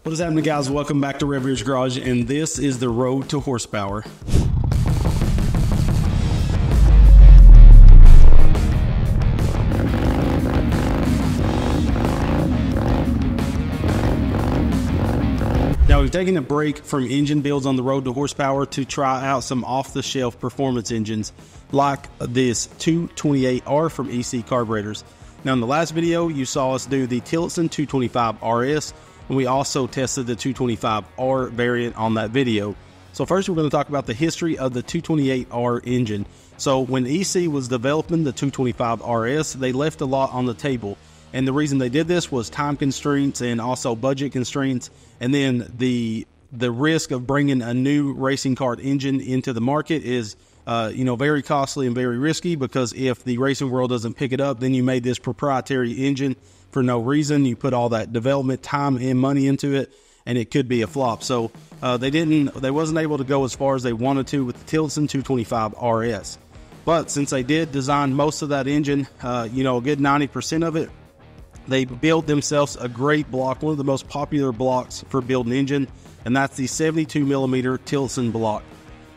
What is happening, guys? Welcome back to Reviewers Garage, and this is the road to horsepower. Now, we've taken a break from engine builds on the road to horsepower to try out some off-the-shelf performance engines like this 228R from EC Carburetors. Now, in the last video, you saw us do the Tillotson 225 RS, and we also tested the 225R variant on that video. So first, we're going to talk about the history of the 228R engine. So when EC was developing the 225 RS, they left a lot on the table. And the reason they did this was time constraints and also budget constraints. And then the risk of bringing a new racing kart engine into the market is very costly and very risky, because if the racing world doesn't pick it up, then you made this proprietary engine for no reason. You put all that development time and money into it, and it could be a flop. So they wasn't able to go as far as they wanted to with the Tillotson 225 RS. But since they did design most of that engine, a good 90% of it, they built themselves a great block, one of the most popular blocks for building engine, and that's the 72mm Tillotson block.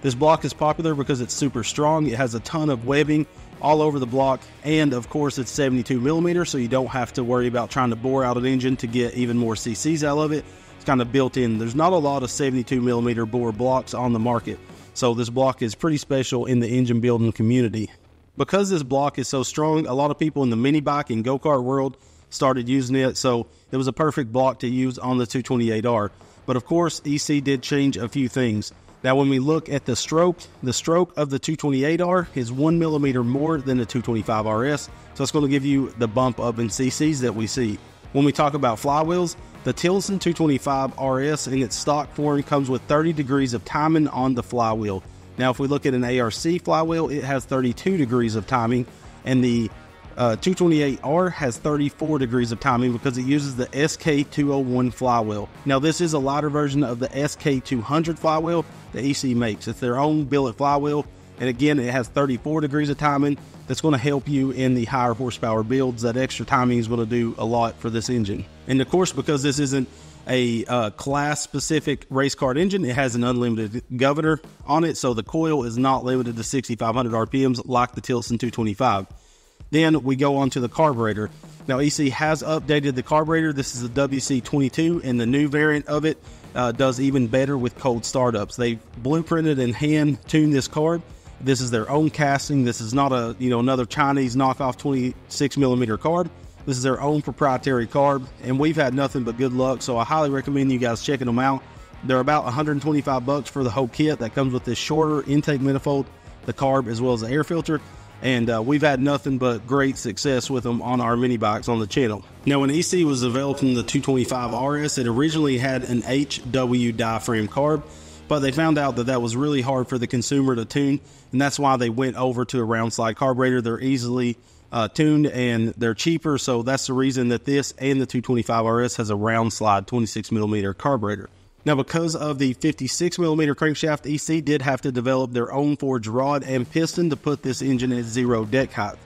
This block is popular because it's super strong. It has a ton of webbing all over the block, and of course it's 72mm, so you don't have to worry about trying to bore out an engine to get even more cc's out of it. It's kind of built in. There's not a lot of 72mm bore blocks on the market, so this block is pretty special in the engine building community. Because this block is so strong, a lot of people in the mini bike and go-kart world started using it, so it was a perfect block to use on the 228R. But of course, EC did change a few things. Now, when we look at the stroke of the 228R is 1mm more than the 225 RS, so it's going to give you the bump up in cc's that we see. When we talk about flywheels, the Tillotson 225 RS in its stock form comes with 30 degrees of timing on the flywheel. Now, if we look at an ARC flywheel, it has 32 degrees of timing, and the 228R has 34 degrees of timing because it uses the SK201 flywheel. Now, this is a lighter version of the SK200 flywheel that EC makes. It's their own billet flywheel, and again, it has 34 degrees of timing. That's going to help you in the higher horsepower builds. That extra timing is going to do a lot for this engine. And of course, because this isn't a class-specific race kart engine, it has an unlimited governor on it, so the coil is not limited to 6,500 RPMs like the Tillotson 225. Then we go on to the carburetor. Now, EC has updated the carburetor. This is a WC22, and the new variant of it does even better with cold startups. They blueprinted and hand-tuned this carb. This is their own casting. This is not another Chinese knockoff 26mm carb. This is their own proprietary carb, and we've had nothing but good luck, so I highly recommend you guys checking them out. They're about $125 for the whole kit. That comes with this shorter intake manifold, the carb, as well as the air filter. And we've had nothing but great success with them on our mini bikes on the channel. Now, when EC was developing the 225 RS, it originally had an HW diaphragm carb, but they found out that that was really hard for the consumer to tune, and that's why they went over to a round slide carburetor. They're easily tuned and they're cheaper, so that's the reason that this and the 225 RS has a round slide 26mm carburetor. Now, because of the 56mm crankshaft, EC did have to develop their own forged rod and piston to put this engine at zero deck height.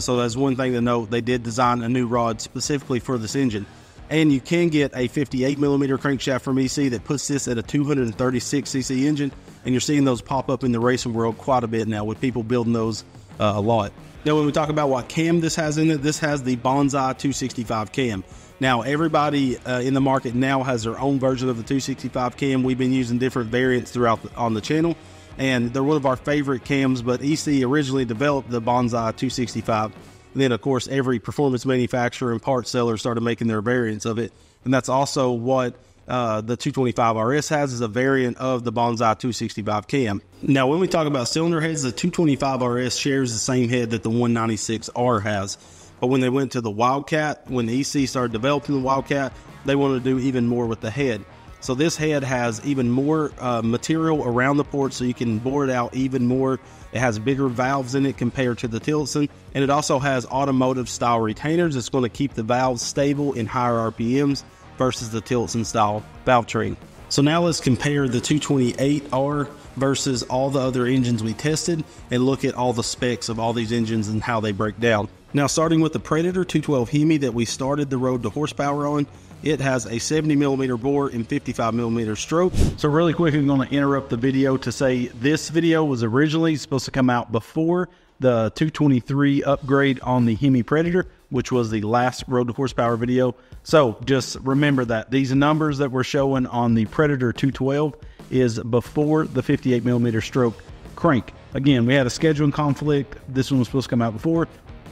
So that's one thing to note. They did design a new rod specifically for this engine. And you can get a 58mm crankshaft from EC that puts this at a 236cc engine. And you're seeing those pop up in the racing world quite a bit now, with people building those a lot. Now, when we talk about what cam this has in it, this has the Bonsai 265 cam. Now, everybody in the market now has their own version of the 265 cam. We've been using different variants throughout on the channel, and they're one of our favorite cams, but EC originally developed the Bonsai 265. And then, of course, every performance manufacturer and parts seller started making their variants of it, and that's also what the 225 RS has, is a variant of the Bonsai 265 cam. Now, when we talk about cylinder heads, the 225 RS shares the same head that the 196R has. But when they went to the Wildcat, when EC started developing the Wildcat, they wanted to do even more with the head. So this head has even more material around the port, so you can bore it out even more. It has bigger valves in it compared to the Tillotson, and it also has automotive style retainers. It's going to keep the valves stable in higher RPMs versus the Tillotson style valve train. So now let's compare the 228R versus all the other engines we tested and look at all the specs of all these engines and how they break down. Now, starting with the Predator 212 Hemi that we started the road to horsepower on, it has a 70mm bore and 55mm stroke. So really quick, I'm going to interrupt the video to say this video was originally supposed to come out before the 223 upgrade on the Hemi Predator, which was the last road to horsepower video. So just remember that these numbers that we're showing on the Predator 212 is before the 58mm stroke crank. Again, we had a scheduling conflict. This one was supposed to come out before,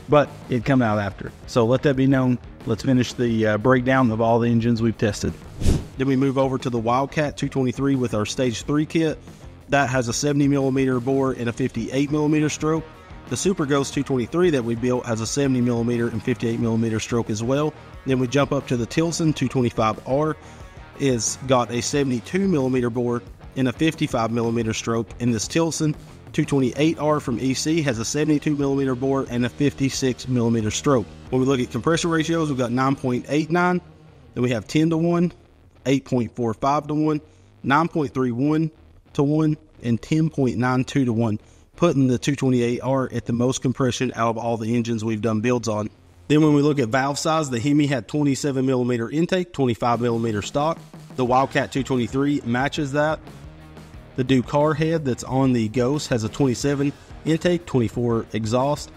but it came out after. So let that be known. Let's finish the breakdown of all the engines we've tested. Then we move over to the Wildcat 223 with our Stage 3 kit. That has a 70mm bore and a 58mm stroke. The Super Ghost 223 that we built has a 70mm and 58mm stroke as well. Then we jump up to the Tillotson 225R. It's got a 72mm bore and a 55mm stroke. And this Tillotson 228R from EC has a 72mm bore and a 56mm stroke. When we look at compressor ratios, we've got 9.89, then we have 10 to 1, 8.45 to 1, 9.31 to 1, and 10.92 to 1, putting the 228R at the most compression out of all the engines we've done builds on. Then when we look at valve size, the Hemi had 27mm intake, 25mm stock. The Wildcat 223 matches that. The Ducar head that's on the Ghost has a 27 intake, 24 exhaust.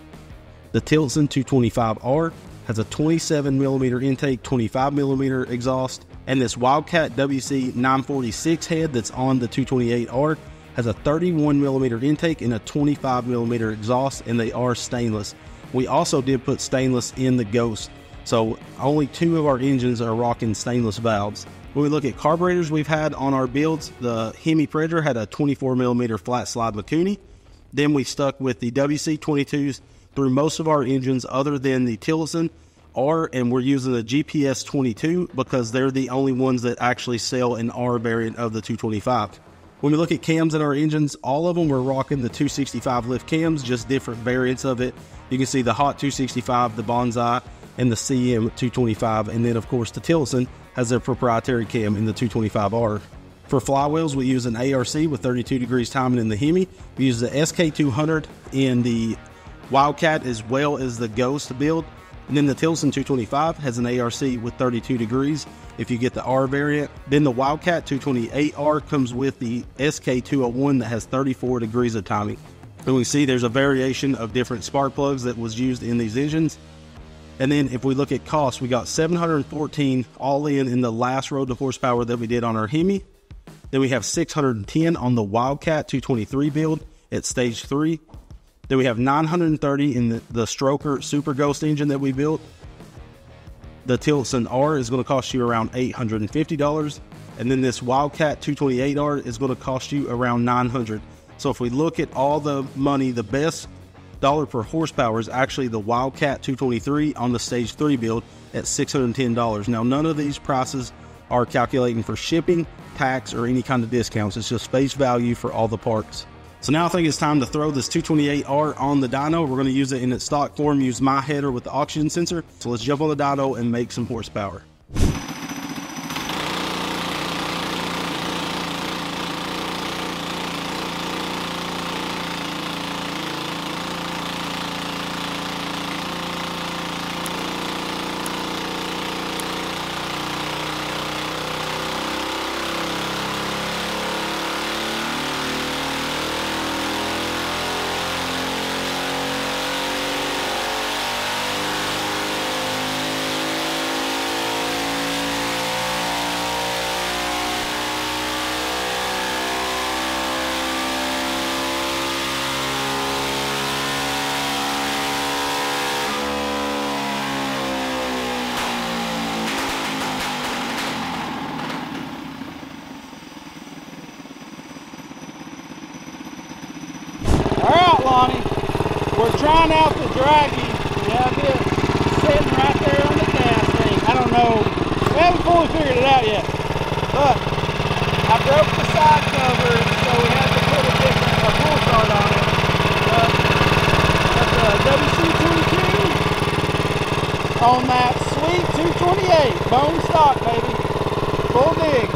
The Tillotson 225R has a 27mm intake, 25mm exhaust. And this Wildcat WC 946 head that's on the 228R has a 31mm intake and a 25mm exhaust, and they are stainless. We also did put stainless in the Ghost, so only 2 of our engines are rocking stainless valves. When we look at carburetors we've had on our builds, the Hemi Predator had a 24mm flat slide Mikuni. Then we stuck with the WC22s through most of our engines other than the Tillotson R, and we're using the GPS 22 because they're the only ones that actually sell an R variant of the 225. When we look at cams in our engines, all of them were rocking the 265 lift cams, just different variants of it. You can see the Hot 265, the Bonsai, and the CM 225, and then of course the Tillotson has their proprietary cam in the 225R. For flywheels, we use an ARC with 32 degrees timing in the Hemi. We use the SK200 in the Wildcat as well as the Ghost build. And then the Tillotson 225 has an ARC with 32 degrees if you get the R variant. Then the Wildcat 228R comes with the SK201 that has 34 degrees of timing. And we see there's a variation of different spark plugs that was used in these engines. And then if we look at cost, we got $714 all in the last road to horsepower that we did on our Hemi. Then we have $610 on the Wildcat 223 build at Stage 3. Then we have $930 in the Stroker Super Ghost engine that we built. The Tillotson R is going to cost you around $850. And then this Wildcat 228R is going to cost you around $900. So if we look at all the money, the best dollar per horsepower is actually the Wildcat 223 on the Stage 3 build at $610. Now, none of these prices are calculating for shipping, tax, or any kind of discounts. It's just face value for all the parts. So now I think it's time to throw this 228R on the dyno. We're going to use it in its stock form, use my header with the oxygen sensor. So let's jump on the dyno and make some horsepower. We're trying out the draggy. We have it sitting right there on the gas thing. I don't know. We haven't fully figured it out yet. But I broke the side cover, so we had to put a pull start on it. That's a WC22 on that sweet 228. Bone stock, baby. Full dig.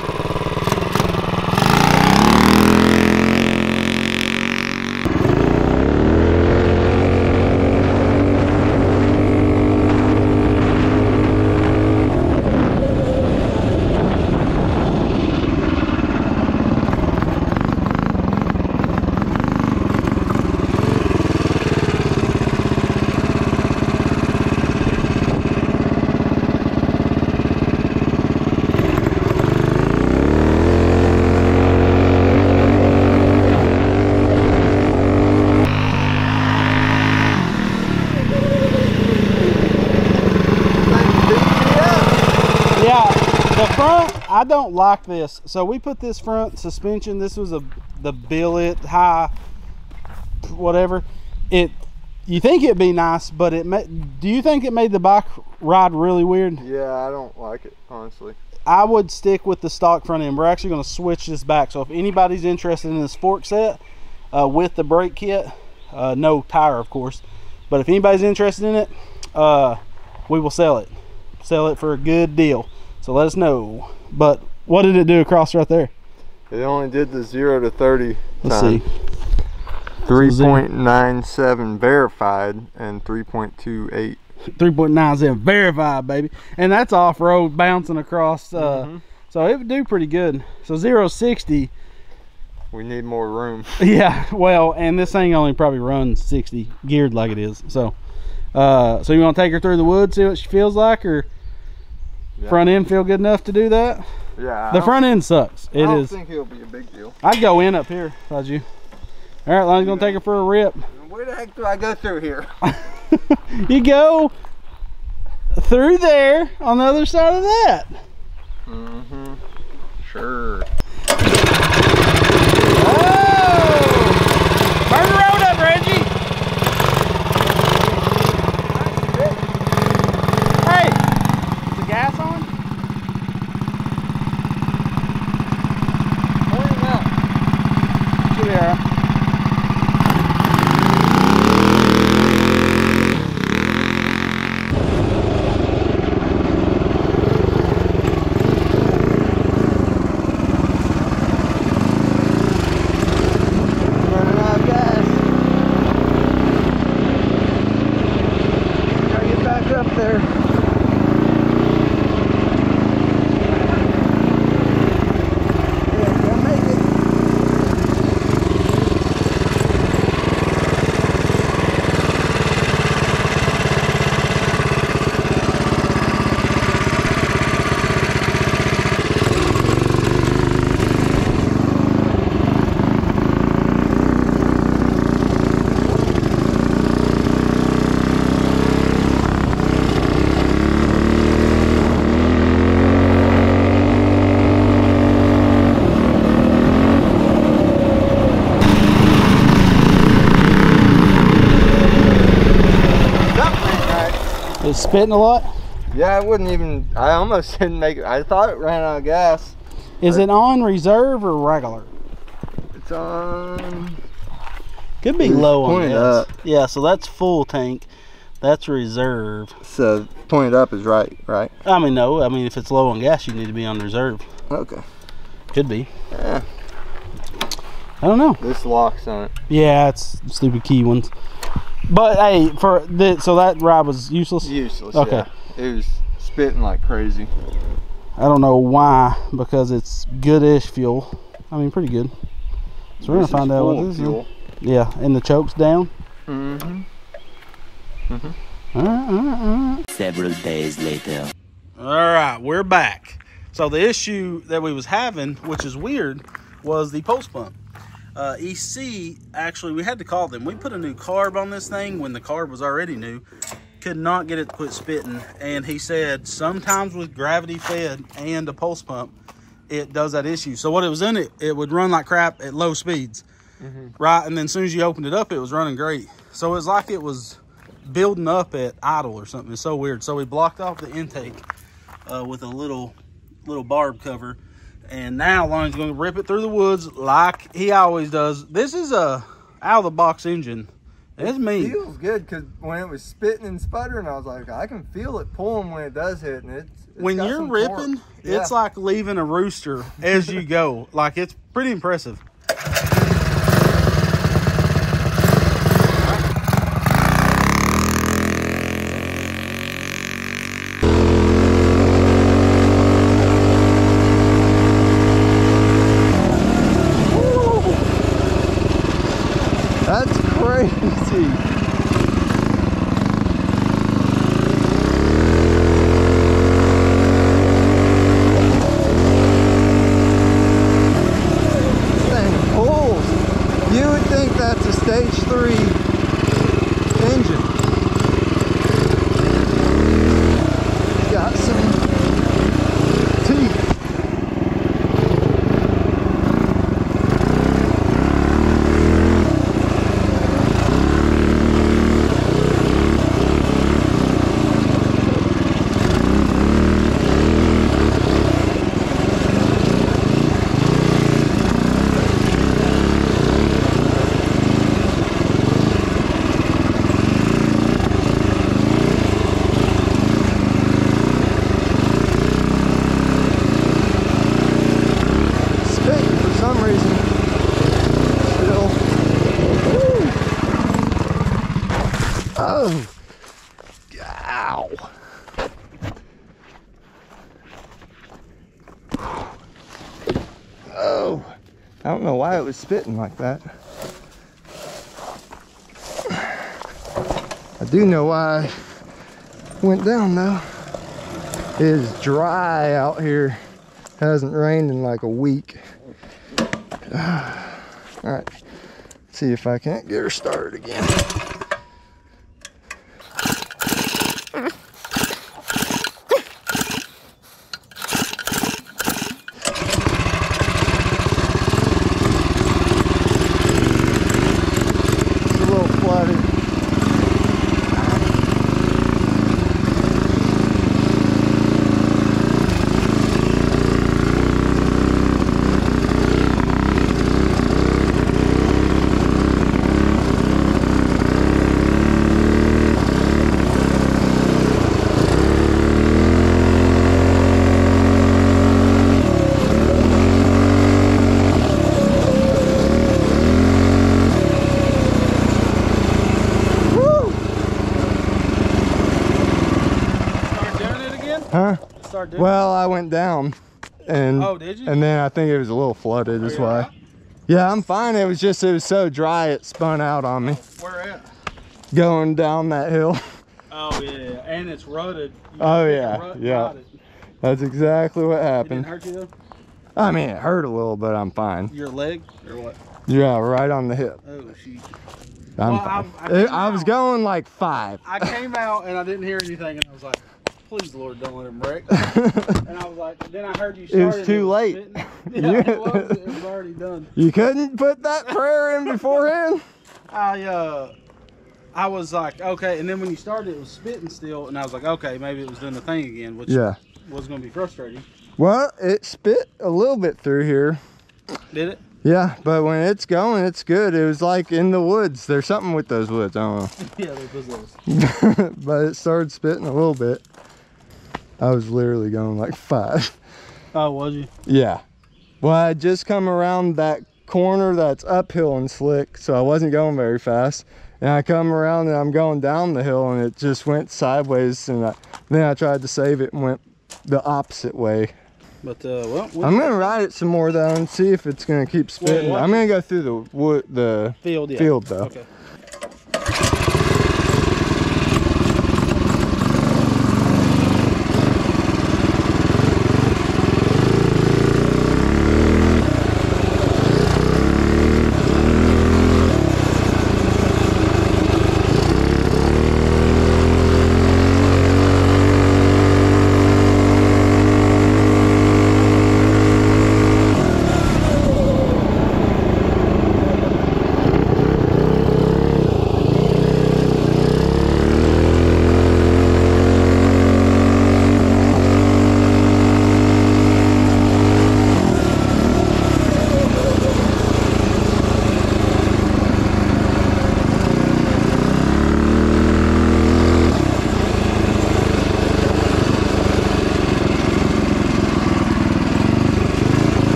I don't like this. So we put this front suspension. This was the billet high, whatever. You think it'd be nice, but do you think it made the bike ride really weird? Yeah, I don't like it, honestly. I would stick with the stock front end. We're actually going to switch this back. So if anybody's interested in this fork set with the brake kit, no tire, of course. But if anybody's interested in it, we will sell it. Sell it for a good deal. So let us know. But what did it do across right there? It only did the 0 to 30 Let's time. see. 3.97 verified and 3.28. 3.97 verified, baby. And that's off-road bouncing across. So it would do pretty good. So 0-60. We need more room. Yeah, well, and this thing only probably runs 60 geared like it is. So so you want to take her through the woods, see what she feels like, or front end feel good enough to do that? Yeah. The front end sucks. I don't think it'll be a big deal. I'd go in up here if I was you. All right, Lonnie's gonna take her for a rip. Where the heck do I go through here? You go through there on the other side of that. Sure. Oh! Burn the road up, Reggie. Hey, is the gas on? Turn it up. Should be all right. It's spitting a lot? Yeah, it wouldn't even, I almost didn't make it. I thought it ran out of gas. Is it on reserve or regular? It's on. Could be low on Point gas. up. Yeah, so that's full tank. That's reserve. So pointed up is right? I mean, no. I mean, if it's low on gas, you need to be on reserve. Okay. Could be. Yeah. I don't know. This locks on it. Yeah, it's stupid key ones. But hey, so that ride was useless? Useless, okay. Yeah. It was spitting like crazy. I don't know why, because it's good-ish fuel. I mean, pretty good. So we're going to find out what this is. Yeah, and the choke's down? Several days later. All right, we're back. So the issue that we was having, which is weird, was the post pump. EC, actually, we had to call them. We put a new carb on this thing when the carb was already new. Could not get it to quit spitting. And he said sometimes with gravity fed and a pulse pump, it does that issue. So what it was in it would run like crap at low speeds. Right, and then as soon as you opened it up, it was running great. So it was like it was building up at idle or something. It's so weird. So we blocked off the intake with a little barb cover. And now Lonnie's going to rip it through the woods like he always does. This is a out-of-the-box engine. It's mean. It feels good because when it was spitting and sputtering, I was like, I can feel it pulling when it does hit. And it's when got you're some ripping, torque. it's like leaving a rooster as you go. Like, it's pretty impressive. That's crazy. This thing Oh. Ow. Oh. I don't know why it was spitting like that. I do know why I went down though. It is dry out here. Hasn't rained in like a week. All right, see if I can't get her started again. It's a little flooded. Huh? Well, I went down, and oh, did you? And then I think it was a little flooded. That's why. Right? Yeah, I'm fine. It was so dry it spun out on me. Where at? Going down that hill. Oh yeah, and it's rutted. Oh yeah, yeah. That's exactly what happened. It didn't hurt you though? I mean, it hurt a little, but I'm fine. Your leg or what? Yeah, right on the hip. Oh shoot. I'm fine. I was going like 5. I came out and I didn't hear anything, and I was like, please Lord, don't let him wreck. And I was like, then I heard you started. It was too late. Yeah, it was already done. You couldn't put that prayer in beforehand? I was like, okay, and then when you started, it was spitting still, and I was like, okay, maybe it was doing the thing again, which was going to be frustrating. Well, it spit a little bit through here. Did it? Yeah, but when it's going, it's good. It was like in the woods. There's something with those woods, I don't know. Yeah, there was those. But it started spitting a little bit. I was literally going like 5. Oh, was you? Yeah. Well, I just come around that corner that's uphill and slick, so I wasn't going very fast. And I come around and I'm going down the hill, and it just went sideways, and then I tried to save it and went the opposite way. But well, I'm gonna ride it some more though and see if it's gonna keep spitting. I'm gonna go through the field though. Okay.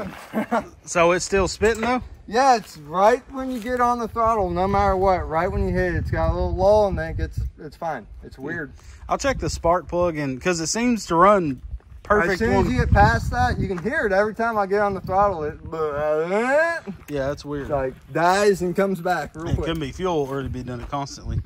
going. So it's still spitting though? Yeah, it's right when you get on the throttle, no matter what. Right when you hit it, it's got a little lull, and then it's fine. It's weird. I'll check the spark plug, and because it seems to run perfect. As soon as you get past that, you can hear it every time I get on the throttle. Yeah, that's weird. It like dies and comes back real quick. It could be fuel or to be done it constantly.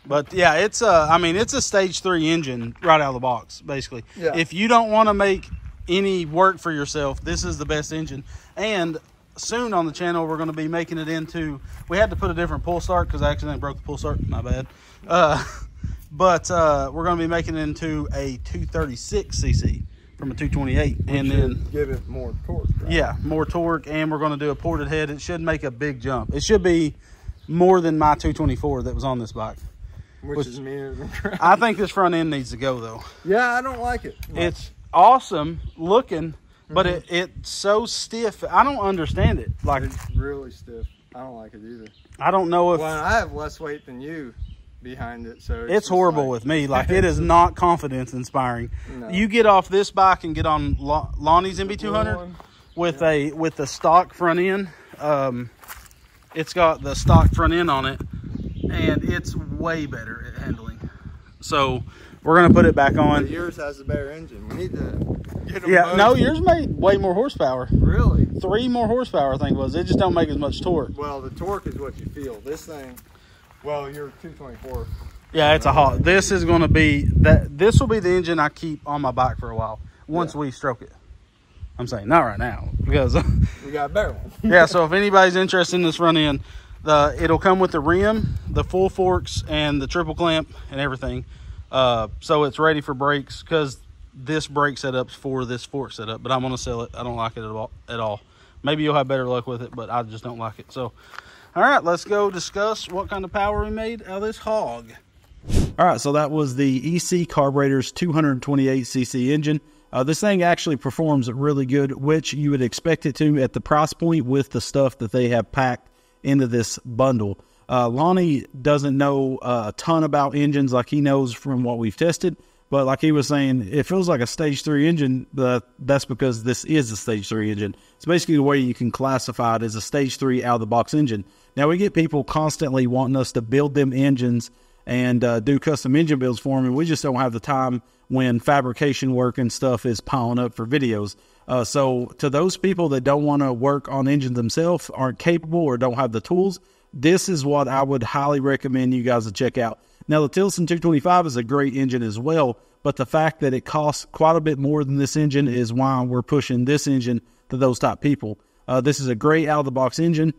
But yeah, it's a stage 3 engine right out of the box, basically. Yeah. If you don't want to make any work for yourself, this is the best engine. And soon on the channel, we're going to be making it into, we had to put a different pull start because I accidentally broke the pull start, my bad. But we're going to be making it into a 236cc from a 228. And then give it more torque, right? Yeah, more torque, and we're going to do a ported head. It should make a big jump. It should be more than my 224 that was on this bike. Which is meaner than crap. I think this front end needs to go though. Yeah, I don't like it much. It's awesome looking, but it's so stiff. I don't understand it. Like, it's really stiff. I don't like it either. I don't know if... Well, I have less weight than you behind it, so it's horrible with me. Like, it is not confidence inspiring. No. You get off this bike and get on Lonnie's MB200 with a stock front end. It's got the stock front end on it, and it's way better at handling. So we're gonna put it back on. But yours has a better engine. We need to get them. Yeah, no, yours made way more horsepower. Really? 3 more horsepower, I think it was. It just don't make as much torque. Well, the torque is what you feel. This thing, well, you're 224. Yeah, it's a hot. This is gonna be that. This will be the engine I keep on my bike for a while once we stroke it. I'm saying not right now because we got a better one. Yeah, so if anybody's interested in this front end, it'll come with the rim, the full forks, and the triple clamp and everything. So it's ready for brakes because this brake setup's for this fork setup, but I'm gonna sell it. I don't like it at all. Maybe you'll have better luck with it, but I just don't like it. So, all right, let's go discuss what kind of power we made out of this hog. All right, so that was the EC Carburetors 228cc engine. This thing actually performs really good, which you would expect it to at the price point with the stuff that they have packed into this bundle. Lonnie doesn't know a ton about engines like he knows from what we've tested, but like he was saying, it feels like a stage 3 engine, but that's because this is a stage 3 engine. It's basically the way you can classify it as a stage 3 out of the box engine. Now we get people constantly wanting us to build them engines and do custom engine builds for them, and we just don't have the time when fabrication work and stuff is piling up for videos. So to those people that don't want to work on engines themselves, aren't capable, or don't have the tools, this is what I would highly recommend you guys to check out. Now, the Tillotson 225 is a great engine as well, but the fact that it costs quite a bit more than this engine is why we're pushing this engine to those top people. This is a great out-of-the-box engine.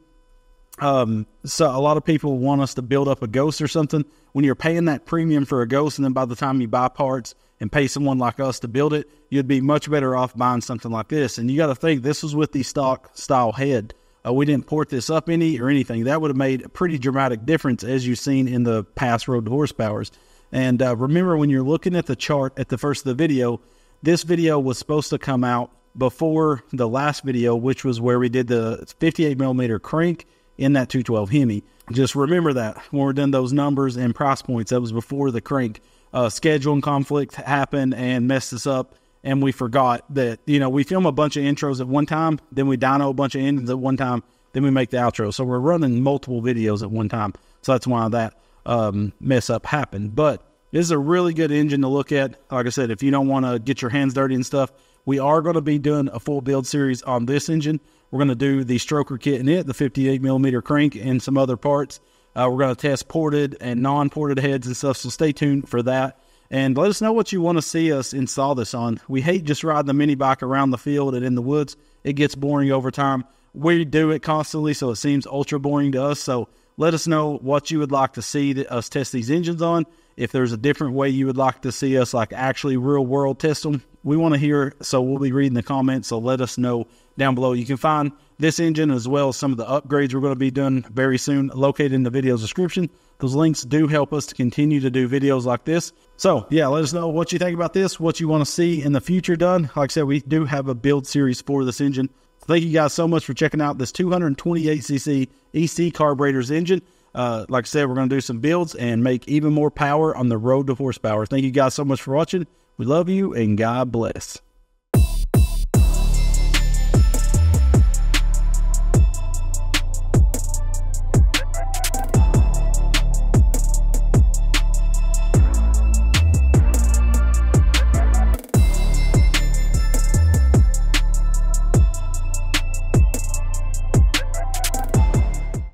So a lot of people want us to build up a Ghost or something. When you're paying that premium for a Ghost, and then by the time you buy parts and pay someone like us to build it, you'd be much better off buying something like this. And you got to think, this was with the stock style head. We didn't port this up any or anything. That would have made a pretty dramatic difference, as you've seen in the past road to horsepowers. And remember, when you're looking at the chart at the first of the video, this video was supposed to come out before the last video, which was where we did the 58mm crank in that 212 Hemi. Just remember that when we're done those numbers and price points, that was before the crank. Scheduling conflict happened and messed us up, and we forgot that, you know, we film a bunch of intros at one time, then we dyno a bunch of engines at one time, then we make the outro. So we're running multiple videos at one time. So that's why that mess up happened. But this is a really good engine to look at. Like I said, if you don't want to get your hands dirty and stuff, we are going to be doing a full build series on this engine. We're going to do the stroker kit in it, the 58mm crank, and some other parts. We're going to test ported and non-ported heads and stuff, so stay tuned for that. And let us know what you want to see us install this on. We hate just riding the mini bike around the field and in the woods. It gets boring over time. We do it constantly, so it seems ultra boring to us. So let us know what you would like to see us test these engines on. If there's a different way you would like to see us like actually real world test them, we want to hear, so we'll be reading the comments, so let us know down below. You can find this engine as well as some of the upgrades we're going to be doing very soon located in the video description. Those links do help us to continue to do videos like this. So yeah, let us know what you think about this, what you want to see in the future done. Like I said, we do have a build series for this engine. Thank you guys so much for checking out this 228cc EC Carburetors engine. Like I said, we're going to do some builds and make even more power on the road to horsepower. Thank you guys so much for watching. We love you, and God bless.